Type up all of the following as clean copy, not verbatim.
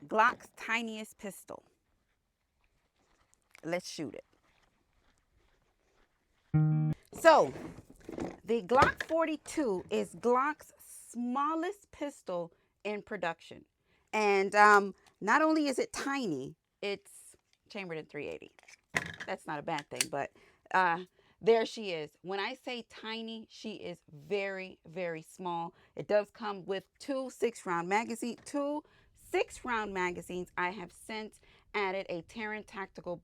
Glock's tiniest pistol. Let's shoot it. So, the Glock 42 is Glock's smallest pistol in production. And not only is it tiny, it's chambered in 380. That's not a bad thing, but uh, there she is. When I say tiny, she is very, very small. It does come with two 6-round magazines. I have since added a Terran Tactical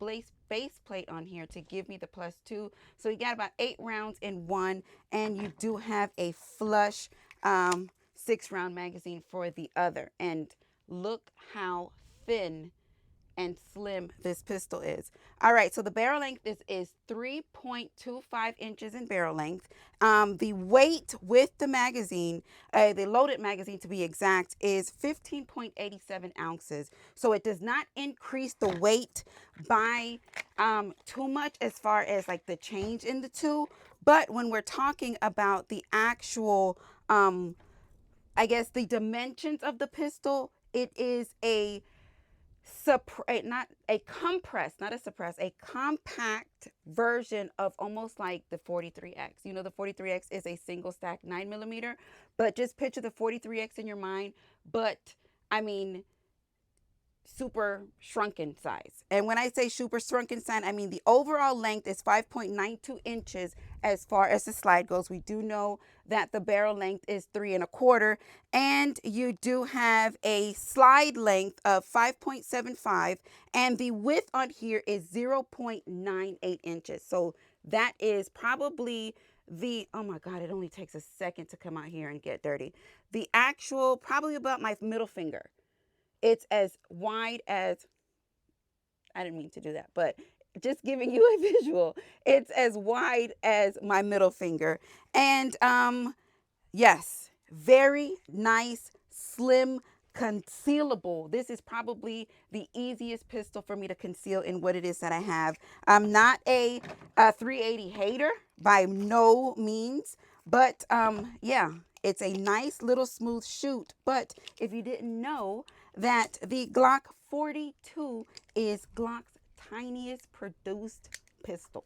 base plate on here to give me the +2. So you got about 8 rounds in one, and you do have a flush 6-round magazine for the other. And look how thin and slim this pistol is. All right, so the barrel length is 3.25 inches in barrel length. The weight with the magazine, the loaded magazine to be exact, is 15.87 ounces. So it does not increase the weight by too much as far as like the change in the two. But when we're talking about the actual, I guess the dimensions of the pistol, it is a a compact version of almost like the 43X. You know, the 43X is a single stack 9mm, but just picture the 43X in your mind. But I mean, super shrunken size. And when I say super shrunken size, I mean the overall length is 5.92 inches as far as the slide goes. We do know that the barrel length is 3 1/4, and you do have a slide length of 5.75, and the width on here is 0.98 inches. So that is probably oh my God, it only takes a second to come out here and get dirty. The actual, probably about my middle finger. It's as wide as, I didn't mean to do that, but just giving you a visual. It's as wide as my middle finger. And yes, very nice, slim, concealable. This is probably the easiest pistol for me to conceal in what it is that I have. I'm not a 380 hater by no means, but yeah, it's a nice little smooth shoot. But if you didn't know that the Glock 42 is Glock's tiniest produced pistol.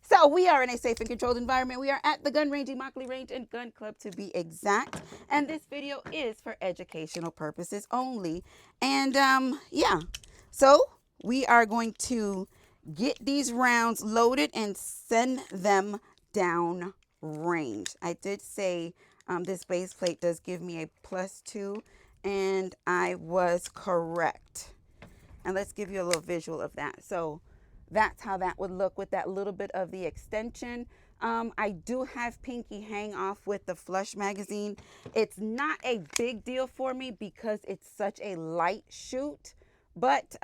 So we are in a safe and controlled environment. We are at the gun range, Immokalee Range and Gun Club to be exact. And this video is for educational purposes only. And yeah, so we are going to get these rounds loaded and send them down range. I did say this base plate does give me a +2, and I was correct. And let's give you a little visual of that. So that's how that would look with that little bit of the extension. I do have pinky hang off with the flush magazine. It's not a big deal for me because it's such a light shoot. But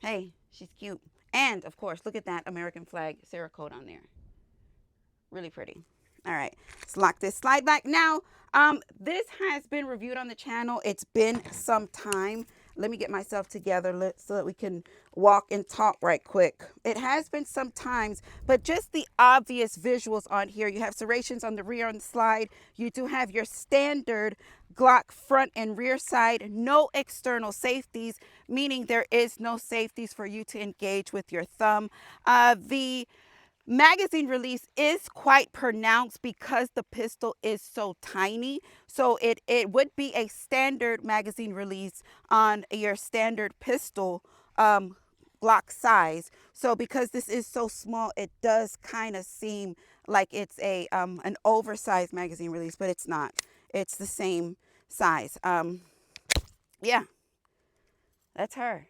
hey, she's cute. And of course, look at that American flag Cerakote on there. Really pretty. All right, let's lock this slide back. Now, this has been reviewed on the channel. It's been some time. Let me get myself together so that we can walk and talk right quick. It has been some times, but just the obvious visuals on here. You have serrations on the rear on the slide. You do have your standard Glock front and rear side, no external safeties, meaning there is no safeties for you to engage with your thumb. The magazine release is quite pronounced because the pistol is so tiny. So it would be a standard magazine release on your standard pistol Glock size. So because this is so small, it does kind of seem like it's a an oversized magazine release, but it's not. It's the same size. Yeah, that's her.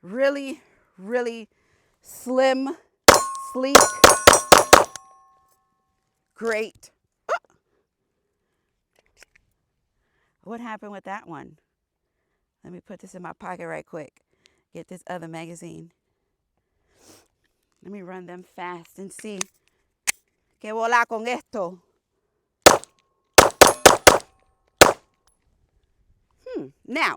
Really, really slim, sleek, great. What happened with that one? Let me put this in my pocket right quick. Get this other magazine. Let me run them fast and see. Que volar con esto. Now,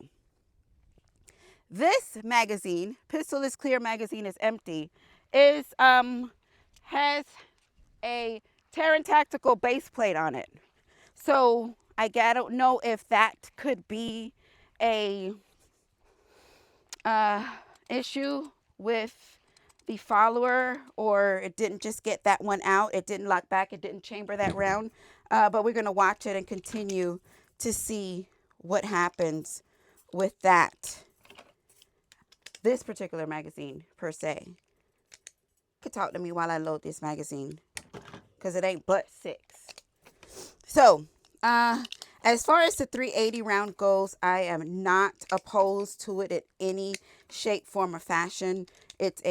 this magazine, Pistol is Clear Magazine is Empty, is has a Terran Tactical base plate on it. So I don't know if that could be a issue with the follower, or it didn't just get that one out. It didn't lock back. It didn't chamber that round. But we're going to watch it and continue to see what happens with that. This particular magazine, per se. You could talk to me while I load this magazine, because it ain't but 6. So, as far as the 380 round goes, I am not opposed to it in any shape, form, or fashion. It's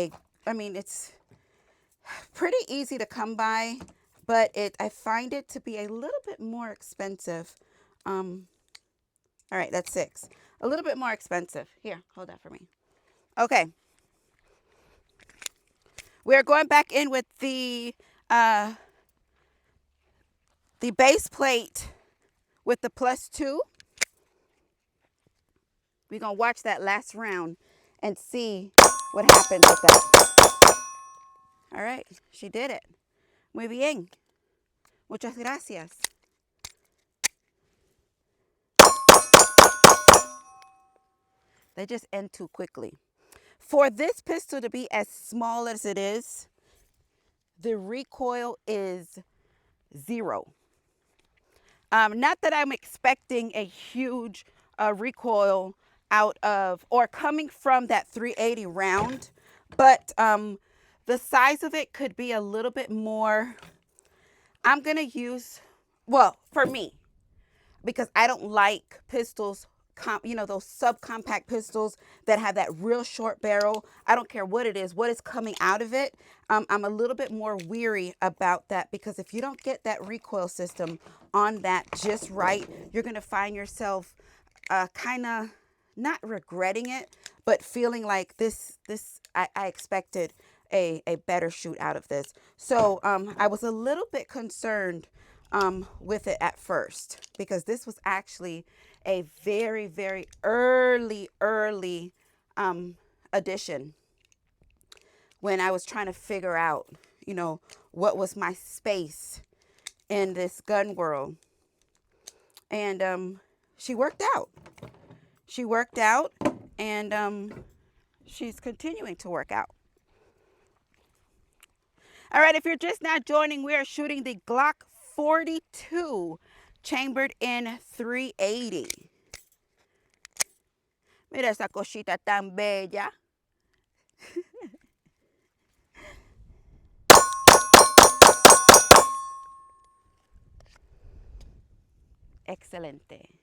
pretty easy to come by, but I find it to be a little bit more expensive. All right, that's 6. A little bit more expensive. Here, hold that for me. Okay. We're going back in with the base plate with the +2. We're going to watch that last round and see what happens with that. All right, she did it. Muy bien. Muchas gracias. They just end too quickly. For this pistol to be as small as it is, the recoil is 0. Not that I'm expecting a huge recoil out of or coming from that 380 round, but the size of it could be a little bit more. I'm going to use, well, for me, because I don't like pistols, those subcompact pistols that have that real short barrel. I don't care what it is, what is coming out of it. I'm a little bit more weary about that, because if you don't get that recoil system on that just right, you're going to find yourself kind of not regretting it, but feeling like I expected a better shoot out of this. So I was a little bit concerned with it at first, because this was actually a very, very early addition when I was trying to figure out, what was my space in this gun world. And she worked out. She worked out, and she's continuing to work out. All right, if you're just now joining, we are shooting the Glock 42 chambered in 380. Mira esa cosita tan bella. Excelente.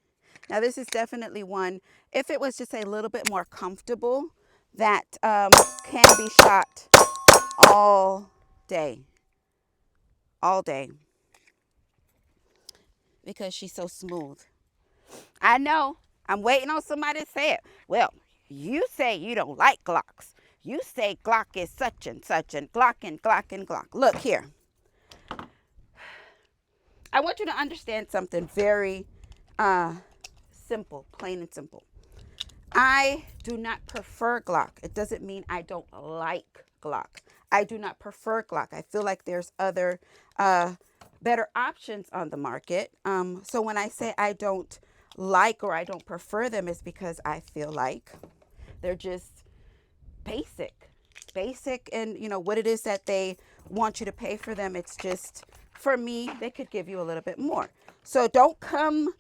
Now, this is definitely one, if it was just a little bit more comfortable, that can be shot all day. All day. Because she's so smooth. I know. I'm waiting on somebody to say it. Well, you say you don't like Glocks. You say Glock is such and such, and Glock and Glock and Glock. Look here. I want you to understand something very simple, plain and simple. I do not prefer Glock. It doesn't mean I don't like Glock. I do not prefer Glock. I feel like there's other better options on the market. So when I say I don't like or I don't prefer them, it's because I feel like they're just basic, and what it is that they want you to pay for them. It's just, for me, they could give you a little bit more. So don't come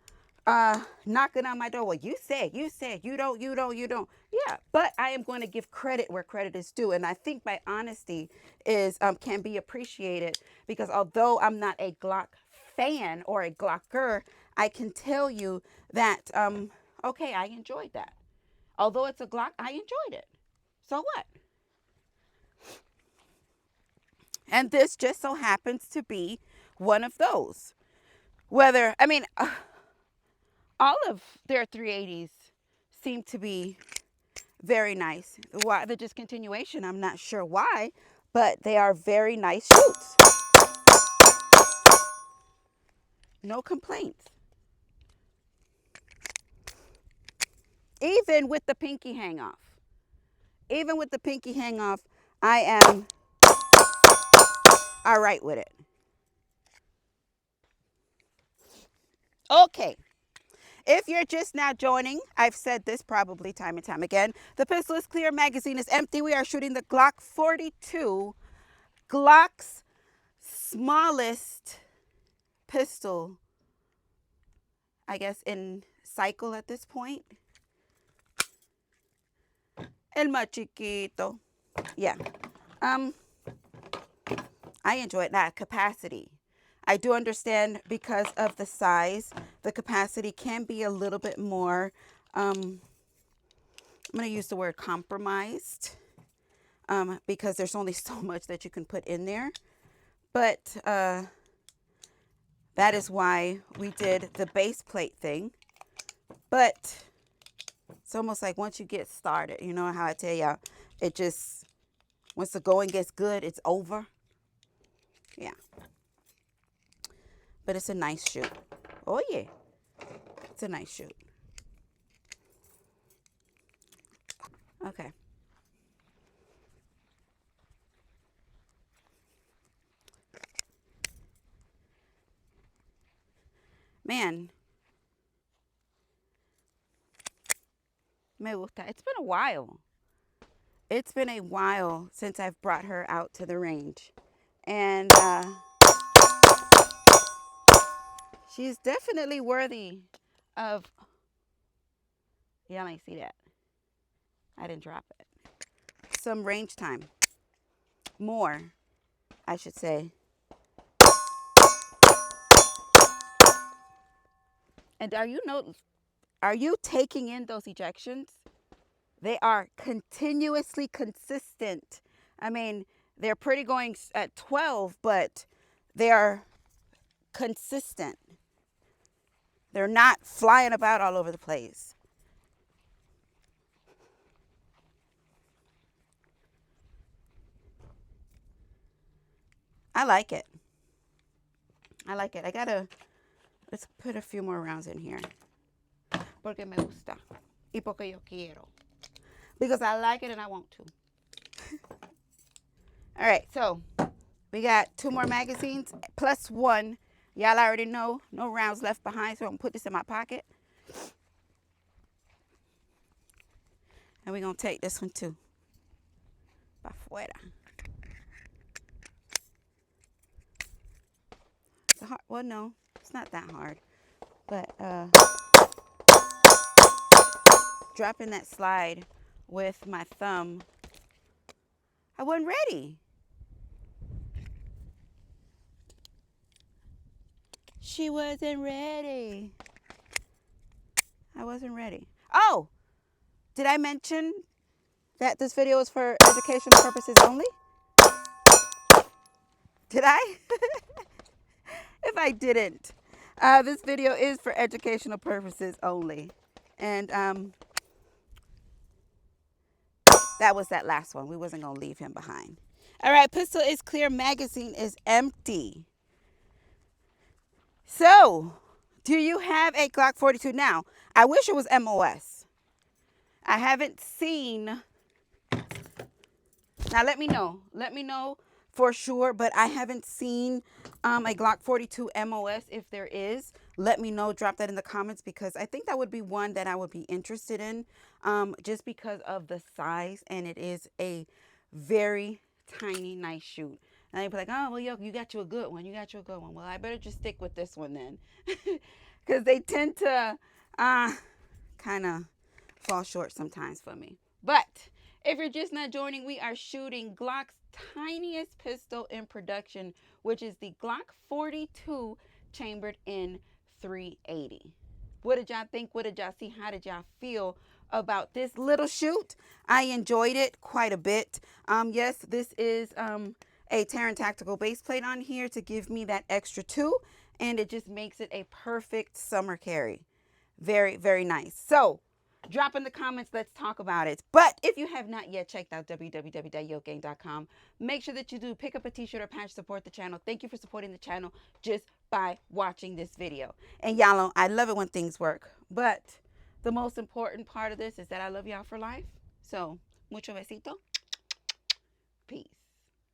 knocking on my door. Well, you said you don't. Yeah, but I am going to give credit where credit is due, and I think my honesty is can be appreciated, because although I'm not a Glock fan or a Glocker, I can tell you that okay, I enjoyed that. Although it's a Glock, I enjoyed it. So what? And this just so happens to be one of those. Whether, all of their 380s seem to be very nice. Why the discontinuation, I'm not sure why, but they are very nice shoots. No complaints. Even with the pinky hang off. I am all right with it. Okay. If you're just now joining, I've said this probably time and time again. The pistol is clear, magazine is empty. We are shooting the Glock 42, Glock's smallest pistol, I guess, in cycle at this point. El más chiquito. Yeah. I enjoy that capacity. I do understand because of the size, the capacity can be a little bit more, I'm going to use the word compromised, because there's only so much that you can put in there. But that is why we did the base plate thing. But it's almost like once you get started, you know how I tell you, it just, once the going gets good, it's over. Yeah. But it's a nice shoot. Oh, yeah. It's a nice shoot. Okay. Man. Me gusta. It's been a while. It's been a while since I've brought her out to the range. And she's definitely worthy of, y'all ain't see that. I didn't drop it. Some range time. More, I should say. And are you taking in those ejections? They are continuously consistent. I mean, they're pretty going at 12, but they are consistent. They're not flying about all over the place. I like it. I like it. Let's put a few more rounds in here. Porque me gusta. Y porque yo quiero. Because I like it and I want to. All right, so we got 2 more magazines plus 1. Y'all already know, no rounds left behind, so I'm going to put this in my pocket. And we're going to take this one too. Pa fuera. It's hard. Well, no, it's not that hard. But dropping that slide with my thumb, I wasn't ready. She wasn't ready. I wasn't ready. Oh, did I mention that this video is for educational purposes only? Did I? If I didn't, this video is for educational purposes only. And that was that last one. We wasn't going to leave him behind. All right, pistol is clear, magazine is empty. So, do you have a Glock 42 now? I wish it was MOS. I haven't seen. Now, let me know. Let me know for sure, but I haven't seen a Glock 42 MOS. If there is, let me know. Drop that in the comments because I think that would be one that I would be interested in, just because of the size, and it is a very tiny, nice shoot. And they'd be like, oh, well, you got you a good one. You got you a good one. Well, I better just stick with this one then. Because they tend to kind of fall short sometimes for me. But if you're just not joining, we are shooting Glock's tiniest pistol in production, which is the Glock 42 chambered in 380. What did y'all think? What did y'all see? How did y'all feel about this little shoot? I enjoyed it quite a bit. Yes, this is a Terran Tactical base plate on here to give me that extra 2, and it just makes it a perfect summer carry. Very, very nice. So, drop in the comments. Let's talk about it. But if you have not yet checked out www.yokegang.com, make sure that you do pick up a t-shirt or patch, support the channel. Thank you for supporting the channel just by watching this video. And y'all know, I love it when things work. But the most important part of this is that I love y'all for life. So, mucho besito. Peace.